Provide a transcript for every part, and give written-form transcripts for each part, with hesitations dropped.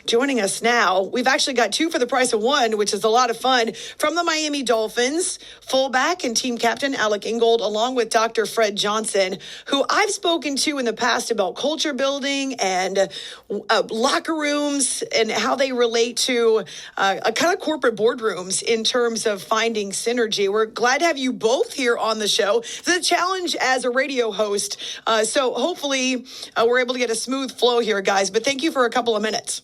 joining us now. We've actually got two for the price of one, which is a lot of fun. From the Miami Dolphins, fullback and team captain Alec Ingold, along with Dr. Fred Johnson, who I've spoken to in the past about culture building and locker rooms and how they relate to a kind of corporate boardrooms in terms of finding synergy. We're glad to have you both here on the show. It's a challenge as a radio host, so hopefully we're able to get a smooth flow here, guys. But thank you for a couple of minutes.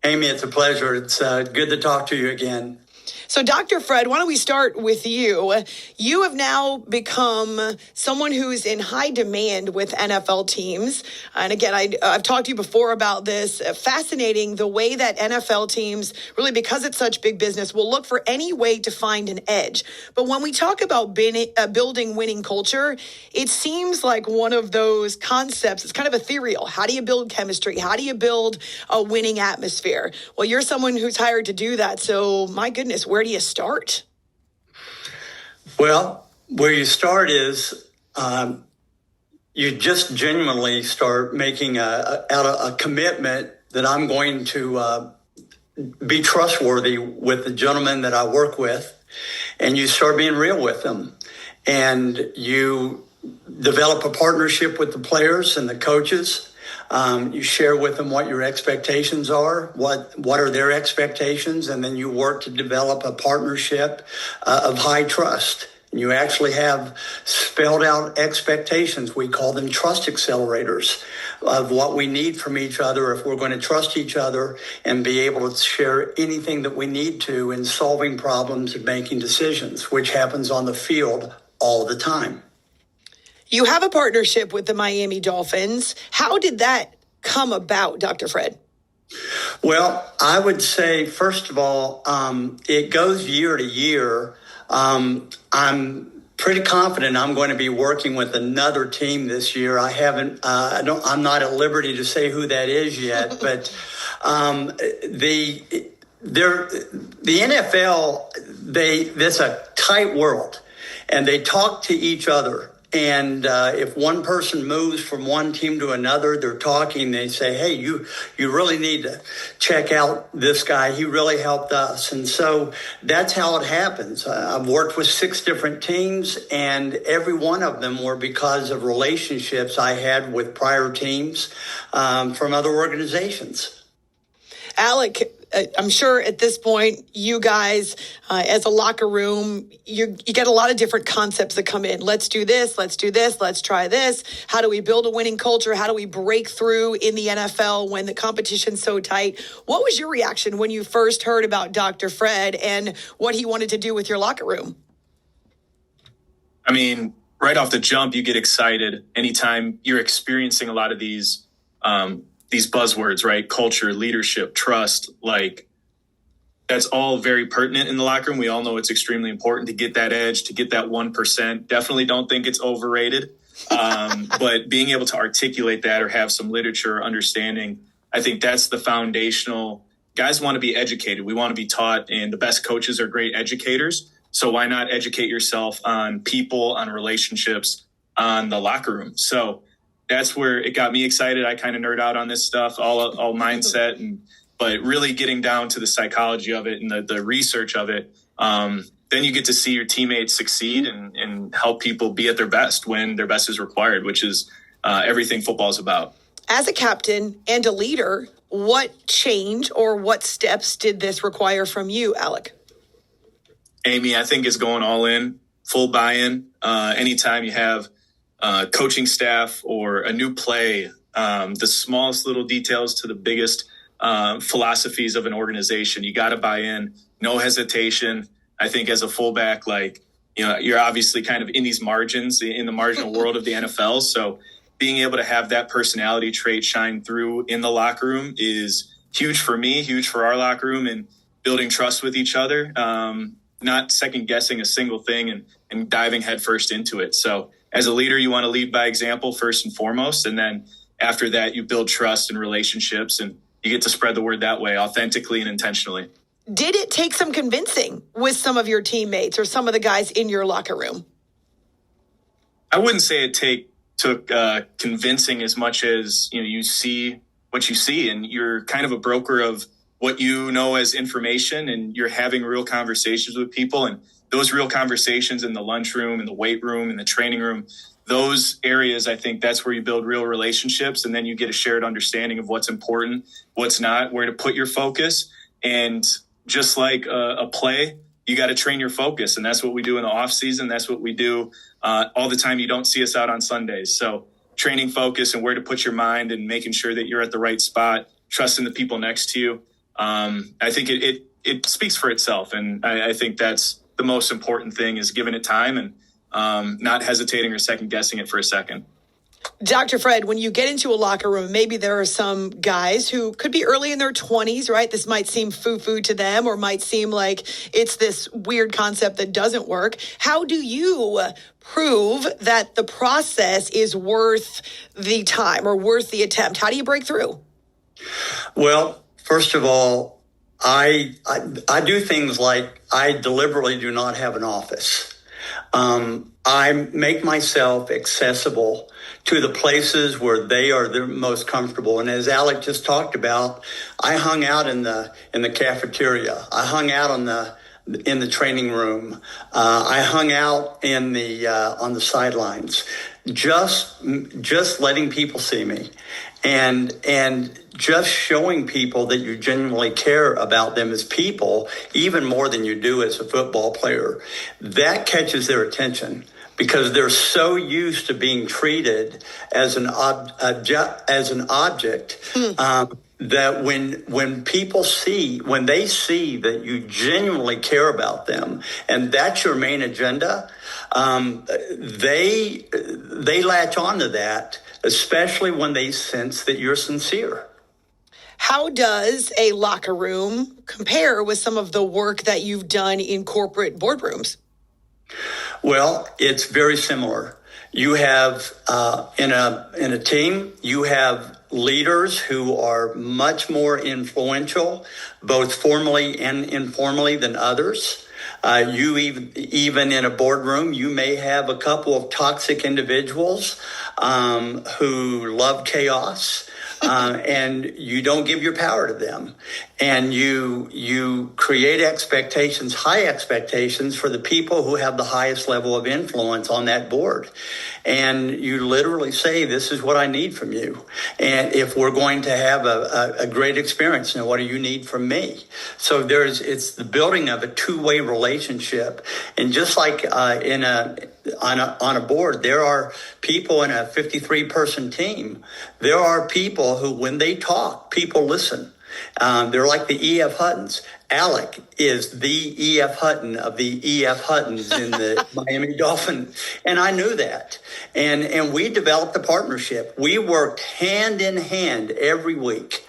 Amy, it's a pleasure. It's good to talk to you again. So, Dr. Fred, why don't we start with you? You have now become someone who's in high demand with NFL teams. And again, I've talked to you before about this. Fascinating the way that NFL teams, really because it's such big business, will look for any way to find an edge. But when we talk about building winning culture, it seems like one of those concepts. It's kind of ethereal. How do you build chemistry? How do you build a winning atmosphere? Well, you're someone who's hired to do that. So, my goodness, where do you start? Well, where you start is you just genuinely start making a commitment that I'm going to be trustworthy with the gentlemen that I work with, and you start being real with them, and you develop a partnership with the players and the coaches. You share with them what your expectations are, what are their expectations, and then you work to develop a partnership of high trust. And you actually have spelled out expectations. We call them trust accelerators of what we need from each other if we're going to trust each other and be able to share anything that we need to in solving problems and making decisions, which happens on the field all the time. You have a partnership with the Miami Dolphins. How did that come about, Dr. Fred? Well, I would say, first of all, it goes year to year. I'm pretty confident I'm going to be working with another team this year. I'm not at liberty to say who that is yet, but the NFL, it's a tight world, and they talk to each other. And if one person moves from one team to another, they're talking. They say, hey, you really need to check out this guy. He really helped us. And so that's how it happens. I've worked with 6 different teams, and every one of them were because of relationships I had with prior teams from other organizations. Alec, I'm sure at this point, you guys, as a locker room, you get a lot of different concepts that come in. Let's do this. Let's try this. How do we build a winning culture? How do we break through in the NFL when the competition's so tight? What was your reaction when you first heard about Dr. Fred and what he wanted to do with your locker room? I mean, right off the jump, you get excited anytime you're experiencing a lot of these buzzwords, right? Culture, leadership, trust, like that's all very pertinent in the locker room. We all know it's extremely important to get that edge, to get that 1%. Definitely don't think it's overrated. But being able to articulate that or have some literature or understanding, I think that's the foundational. Guys want to be educated. We want to be taught, and the best coaches are great educators. So why not educate yourself on people, on relationships, on the locker room? So that's where it got me excited. I kind of nerd out on this stuff, all mindset, but really getting down to the psychology of it and the research of it. Then you get to see your teammates succeed and help people be at their best when their best is required, which is everything football is about. As a captain and a leader, what change or what steps did this require from you, Alec? Amy, I think is going all in, full buy-in. Anytime you have coaching staff or a new play, the smallest little details to the biggest philosophies of an organization, you got to buy in, no hesitation. I think as a fullback, you're obviously kind of in these margins, in the marginal world of the NFL. So being able to have that personality trait shine through in the locker room is huge for me, huge for our locker room, and building trust with each other, not second guessing a single thing and diving headfirst into it. So as a leader, you want to lead by example first and foremost. And then after that, you build trust and relationships, and you get to spread the word that way, authentically and intentionally. Did it take some convincing with some of your teammates or some of the guys in your locker room? I wouldn't say it took convincing as much as, you see what you see, and you're kind of a broker of what you know as information, and you're having real conversations with people. And those real conversations in the lunchroom, in the weight room, in the training room, those areas, I think that's where you build real relationships, and then you get a shared understanding of what's important, what's not, where to put your focus. And just like a play, you got to train your focus. And that's what we do in the off season. That's what we do all the time. You don't see us out on Sundays. So training focus and where to put your mind and making sure that you're at the right spot, trusting the people next to you. I think it speaks for itself. And I think that's the most important thing, is giving it time and not hesitating or second guessing it for a second. Dr. Fred, when you get into a locker room, maybe there are some guys who could be early in their 20s, right? This might seem foo-foo to them, or might seem like it's this weird concept that doesn't work. How do you prove that the process is worth the time or worth the attempt? How do you break through? Well, first of all, I do things like I deliberately do not have an office. I make myself accessible to the places where they are the most comfortable. And as Alec just talked about, I hung out in the cafeteria. I hung out in the training room. I hung out on the sidelines, just letting people see me, and just showing people that you genuinely care about them as people, even more than you do as a football player. That catches their attention, because they're so used to being treated as an object, that when they see that you genuinely care about them, and that's your main agenda, they latch onto that, especially when they sense that you're sincere. How does a locker room compare with some of the work that you've done in corporate boardrooms? Well, it's very similar. You have in a team, you have leaders who are much more influential, both formally and informally, than others. You even in a boardroom, you may have a couple of toxic individuals who love chaos. And you don't give your power to them, and you create expectations, high expectations, for the people who have the highest level of influence on that board. And you literally say, this is what I need from you. And if we're going to have a great experience, now what do you need from me? So it's the building of a two-way relationship. And just like on a board, there are people in a 53-person team. There are people who, when they talk, people listen. They're like the E.F. Huttons. Alec is the E.F. Hutton of the E.F. Huttons in the Miami Dolphins. And I knew that. And we developed a partnership. We worked hand in hand every week.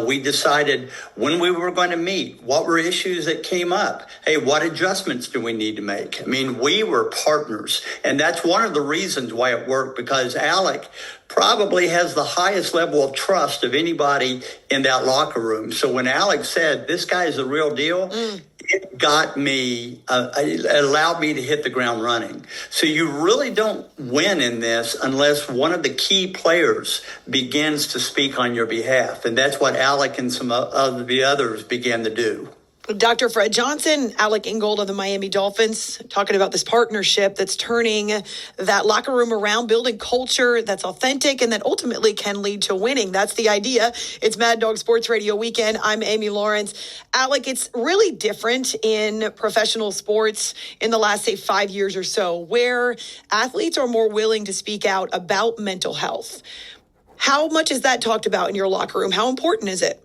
We decided when we were going to meet, what were issues that came up. Hey, what adjustments do we need to make? I mean, we were partners. And that's one of the reasons why it worked, because Alec probably has the highest level of trust of anybody in that locker room. So when Alec said, this guy is the real deal, it got me, it allowed me to hit the ground running. So you really don't win in this unless one of the key players begins to speak on your behalf. And that's what Alec and some of the others began to do. Dr. Fred Johnson, Alec Ingold of the Miami Dolphins, talking about this partnership that's turning that locker room around, building culture that's authentic and that ultimately can lead to winning. That's the idea. It's Mad Dog Sports Radio Weekend. I'm Amy Lawrence. Alec, it's really different in professional sports in the last, say, 5 years or so, where athletes are more willing to speak out about mental health. How much is that talked about in your locker room? How important is it?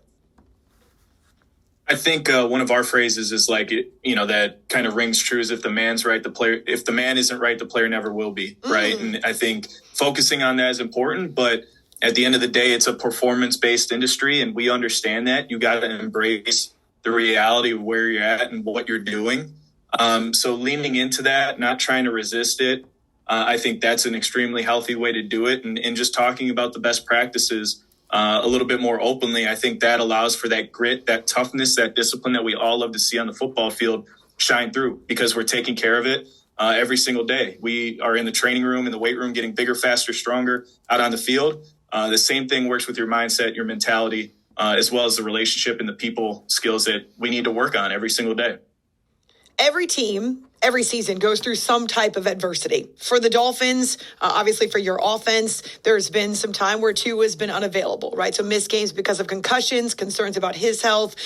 I think one of our phrases is like, that kind of rings true, is if the man's right, if the man isn't right, the player never will be, right? And I think focusing on that is important, but at the end of the day, it's a performance-based industry, and we understand that. You got to embrace the reality of where you're at and what you're doing. So leaning into that, not trying to resist it, I think that's an extremely healthy way to do it. And just talking about the best practices a little bit more openly, I think that allows for that grit, that toughness, that discipline that we all love to see on the football field shine through, because we're taking care of it every single day. We are in the training room, in the weight room, getting bigger, faster, stronger out on the field. The same thing works with your mindset, your mentality, as well as the relationship and the people skills that we need to work on every single day. Every team, every season goes through some type of adversity. For the Dolphins, obviously for your offense, there's been some time where Tua has been unavailable, right? So missed games because of concussions, concerns about his health.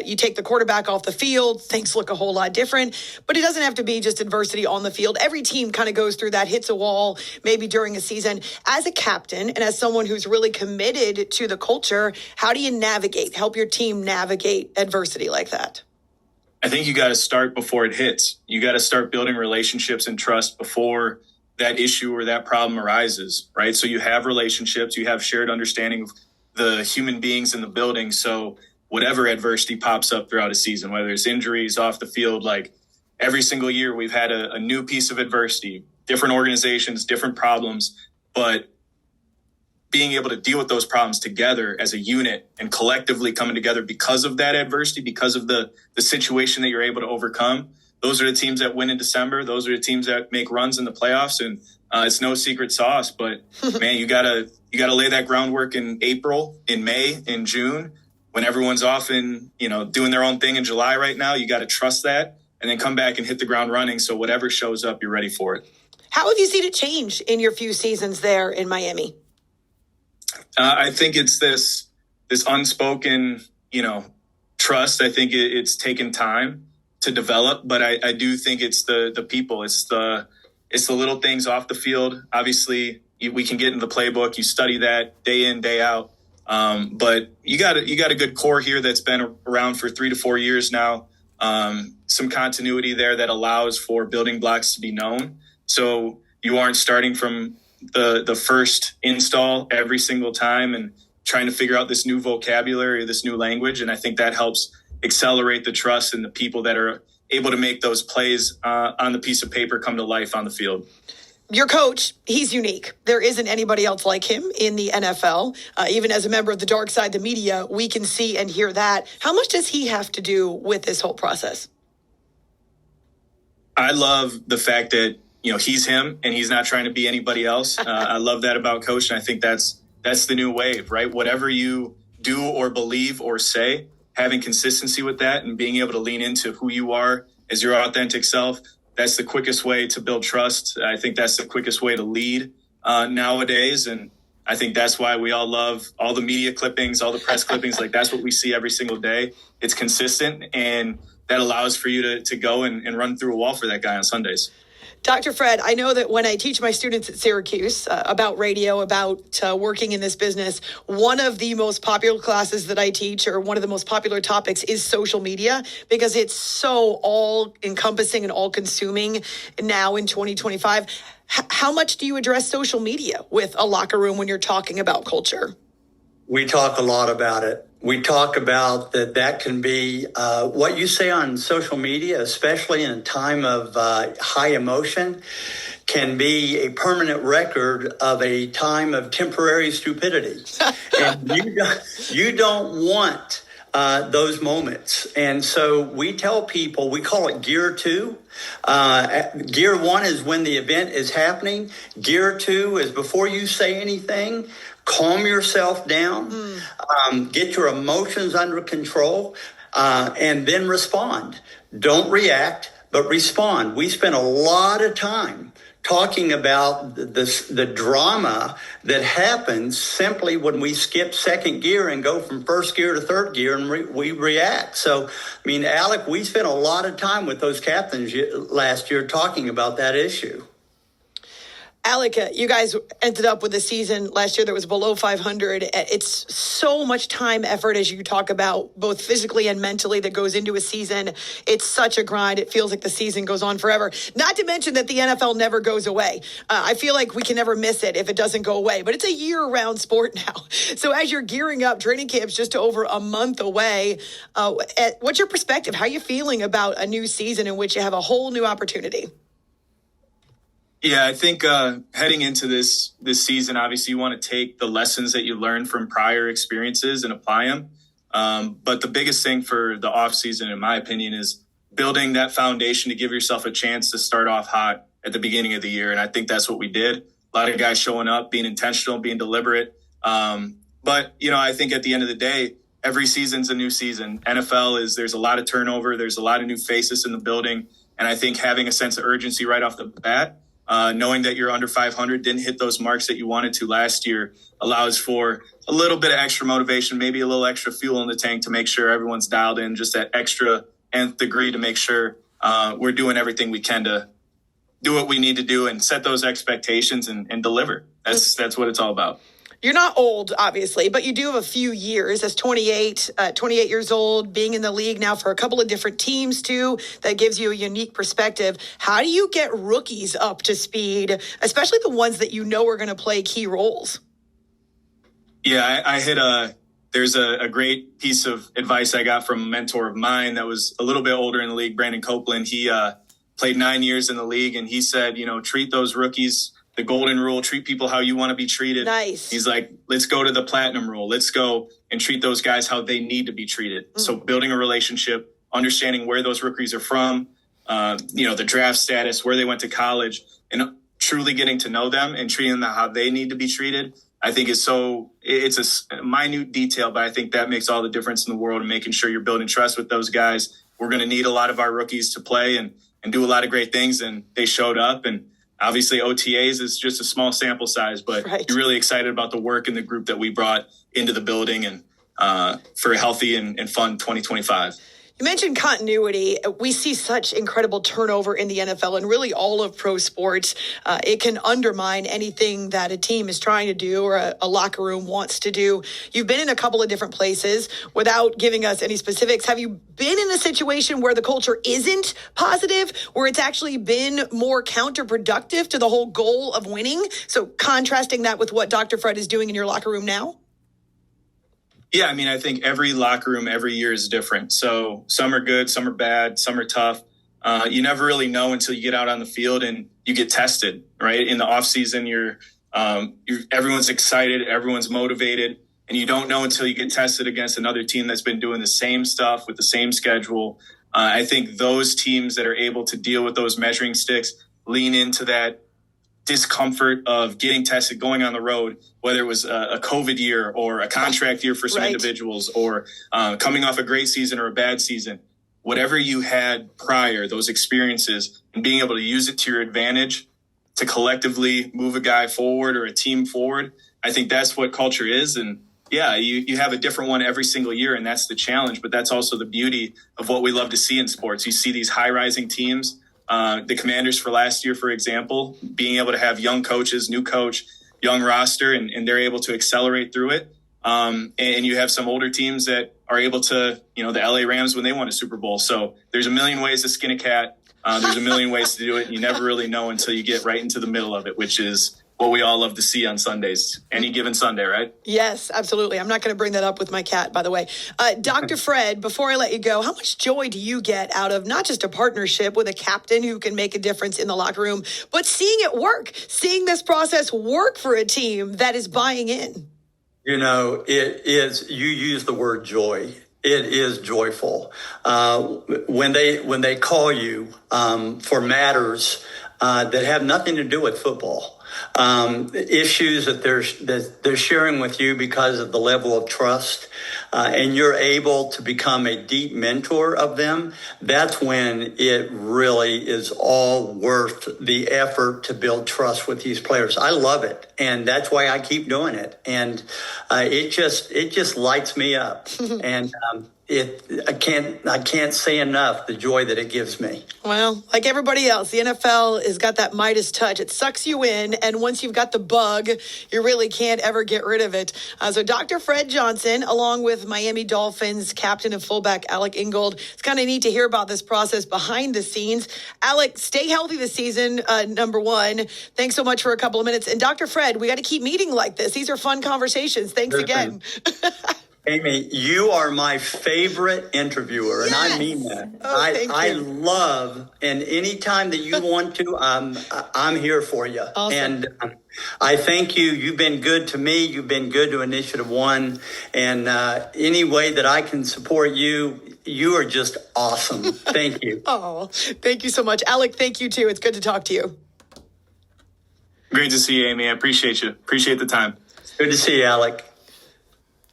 You take the quarterback off the field, things look a whole lot different. But it doesn't have to be just adversity on the field. Every team kind of goes through that, hits a wall, maybe during a season. As a captain and as someone who's really committed to the culture, how do you help your team navigate adversity like that? I think you got to start before it hits. You got to start building relationships and trust before that issue or that problem arises, right? So you have relationships, you have shared understanding of the human beings in the building. So whatever adversity pops up throughout a season, whether it's injuries off the field, like every single year we've had a new piece of adversity, different organizations, different problems, but being able to deal with those problems together as a unit and collectively coming together because of that adversity, because of the situation that you're able to overcome. Those are the teams that win in December. Those are the teams that make runs in the playoffs. And it's no secret sauce, but man, you gotta lay that groundwork in April, in May, in June, when everyone's off and, doing their own thing in July right now. You got to trust that and then come back and hit the ground running. So whatever shows up, you're ready for it. How have you seen it change in your few seasons there in Miami? I think it's this unspoken, trust. I think it's taken time to develop, but I do think it's the people. It's the little things off the field. Obviously, we can get in the playbook. You study that day in, day out. But you got a good core here that's been around for 3 to 4 years now. Some continuity there that allows for building blocks to be known. So you aren't starting from the first install every single time and trying to figure out this new vocabulary or this new language. And I think that helps accelerate the trust in the people that are able to make those plays on the piece of paper come to life on the field. Your coach, he's unique. There isn't anybody else like him in the NFL. Even as a member of the dark side, the media, we can see and hear that. How much does he have to do with this whole process? I love the fact that he's him and he's not trying to be anybody else. I love that about Coach. And I think that's the new wave, right? Whatever you do or believe or say, having consistency with that and being able to lean into who you are as your authentic self, that's the quickest way to build trust. I think that's the quickest way to lead nowadays. And I think that's why we all love all the media clippings, all the press clippings. Like that's what we see every single day. It's consistent and that allows for you to go and run through a wall for that guy on Sundays. Dr. Fred, I know that when I teach my students at Syracuse about radio, about working in this business, one of the most popular classes that I teach, or one of the most popular topics, is social media, because it's so all-encompassing and all-consuming now in 2025. How much do you address social media with a locker room when you're talking about culture? We talk a lot about it. We talk about that can be what you say on social media, especially in a time of high emotion, can be a permanent record of a time of temporary stupidity. And you don't want those moments. And so we tell people, we call it Gear 2. Gear 1 is when the event is happening. Gear 2 is before you say anything. Calm yourself down, get your emotions under control, and then respond. Don't react, but respond. We spent a lot of time talking about the drama that happens simply when we skip second gear and go from first gear to third gear and we react. So, Alec, we spent a lot of time with those captains last year talking about that issue. Alec, you guys ended up with a season last year that was below 500. It's so much time, effort, as you talk about, both physically and mentally, that goes into a season. It's such a grind. It feels like the season goes on forever. Not to mention that the NFL never goes away. I feel like we can never miss it if it doesn't go away. But it's a year-round sport now. So as you're gearing up, training camp's just over a month away. What's your perspective? How are you feeling about a new season in which you have a whole new opportunity? Yeah, I think heading into this season, obviously you want to take the lessons that you learned from prior experiences and apply them. But the biggest thing for the off season, in my opinion, is building that foundation to give yourself a chance to start off hot at the beginning of the year. And I think that's what we did. A lot of guys showing up, being intentional, being deliberate, But, I think at the end of the day, every season's a new season. there's a lot of turnover. There's a lot of new faces in the building. And I think having a sense of urgency right off the bat, knowing that you're under 500, didn't hit those marks that you wanted to last year, allows for a little bit of extra motivation, maybe a little extra fuel in the tank to make sure everyone's dialed in, just that extra nth degree to make sure we're doing everything we can to do what we need to do and set those expectations and deliver. That's what it's all about. You're not old, obviously, but you do have a few years as 28 years old, being in the league now for a couple of different teams, too. That gives you a unique perspective. How do you get rookies up to speed, especially the ones that are going to play key roles? Yeah, there's a great piece of advice I got from a mentor of mine that was a little bit older in the league, Brandon Copeland. He played 9 years in the league, and he said, treat those rookies the golden rule, treat people how you want to be treated. Nice. He's like, let's go to the platinum rule. Let's go and treat those guys how they need to be treated. So building a relationship, understanding where those rookies are from, the draft status, where they went to college, and truly getting to know them and treating them how they need to be treated, I think it's a minute detail, but I think that makes all the difference in the world, and making sure you're building trust with those guys. We're going to need a lot of our rookies to play and do a lot of great things, and they showed up. And obviously, OTAs is just a small sample size, but You're really excited about the work and the group that we brought into the building and for a healthy and fun 2025. You mentioned continuity. We see such incredible turnover in the NFL and really all of pro sports. It can undermine anything that a team is trying to do or a locker room wants to do. You've been in a couple of different places. Without giving us any specifics, have you been in a situation where the culture isn't positive, where it's actually been more counterproductive to the whole goal of winning? So contrasting that with what Dr. Fred is doing in your locker room now? Yeah, I think every locker room every year is different. So some are good, some are bad, some are tough. You never really know until you get out on the field and you get tested, right? In the off season, everyone's excited, everyone's motivated, and you don't know until you get tested against another team that's been doing the same stuff with the same schedule. I think those teams that are able to deal with those measuring sticks lean into that discomfort of getting tested, going on the road, whether it was a COVID year or a contract year for some individuals, or coming off a great season or a bad season. Whatever you had prior, those experiences, and being able to use it to your advantage to collectively move a guy forward or a team forward, I think that's what culture is. And yeah, you have a different one every single year, and that's the challenge. But that's also the beauty of what we love to see in sports. You see these high-rising teams. The Commanders for last year, for example, being able to have young coaches, new coach, young roster, and they're able to accelerate through it. And you have some older teams that are able to, the LA Rams when they won a Super Bowl. So there's a million ways to skin a cat. There's a million ways to do it. And you never really know until you get right into the middle of it, which is what we all love to see on Sundays, any given Sunday, right? Yes, absolutely. I'm not going to bring that up with my cat, by the way. Dr. Fred, before I let you go, how much joy do you get out of not just a partnership with a captain who can make a difference in the locker room, but seeing it work, seeing this process work for a team that is buying in? It is, you use the word joy. It is joyful. When they call you for matters that have nothing to do with football, issues that they're sharing with you because of the level of trust, and you're able to become a deep mentor of them, that's when it really is all worth the effort to build trust with these players. I love it, and that's why I keep doing it. And it just lights me up. And I can't say enough the joy that it gives me. Well, like everybody else, the NFL has got that Midas touch. It sucks you in, and once you've got the bug, you really can't ever get rid of it. So Dr. Fred Johnson, along with Miami Dolphins captain and fullback Alec Ingold, it's kind of neat to hear about this process behind the scenes. Alec, stay healthy this season, number one. Thanks so much for a couple of minutes. And Dr. Fred, we got to keep meeting like this. These are fun conversations. Thanks again. Amy, you are my favorite interviewer, and I mean that. I love, and anytime that you want to, I'm here for you. Awesome. And I thank you. You've been good to me. You've been good to InitiativeOne, and any way that I can support you, you are just awesome. Thank you. Oh, thank you so much. Alec, thank you too. It's good to talk to you. Great to see you, Amy. I appreciate you. Appreciate the time. Good to see you, Alec.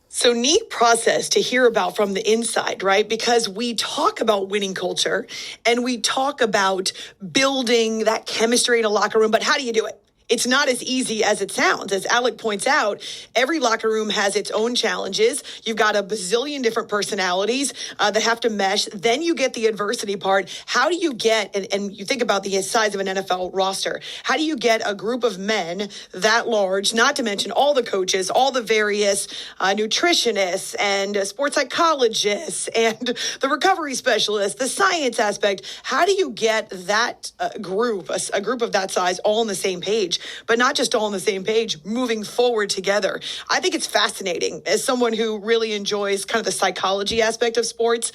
So neat process to hear about from the inside, right? Because we talk about winning culture and we talk about building that chemistry in a locker room, but how do you do it? It's not as easy as it sounds. As Alec points out, every locker room has its own challenges. You've got a bazillion different personalities that have to mesh. Then you get the adversity part. How do you get, and you think about the size of an NFL roster, how do you get a group of men that large, not to mention all the coaches, all the various nutritionists and sports psychologists and the recovery specialists, the science aspect. How do you get that group, a group of that size, all on the same page? But not just all on the same page, moving forward together. I think it's fascinating as someone who really enjoys kind of the psychology aspect of sports.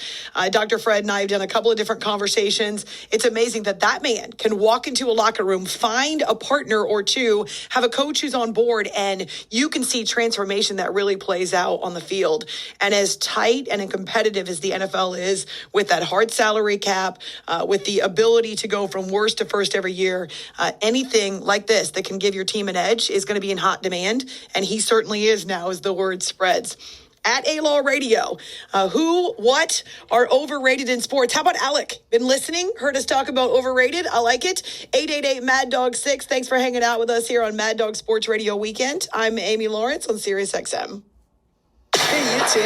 Dr. Fred and I have done a couple of different conversations. It's amazing that that man can walk into a locker room, find a partner or two, have a coach who's on board, and you can see transformation that really plays out on the field. And as tight and competitive as the NFL is, with that hard salary cap, with the ability to go from worst to first every year, anything like this that can give your team an edge is going to be in hot demand. And he certainly is now as the word spreads. At A-Law Radio, who, what are overrated in sports? How about Alec? Been listening? Heard us talk about overrated? I like it. 888 Mad Dog 6. Thanks for hanging out with us here on Mad Dog Sports Radio Weekend. I'm Amy Lawrence on SiriusXM. Hey, you tuned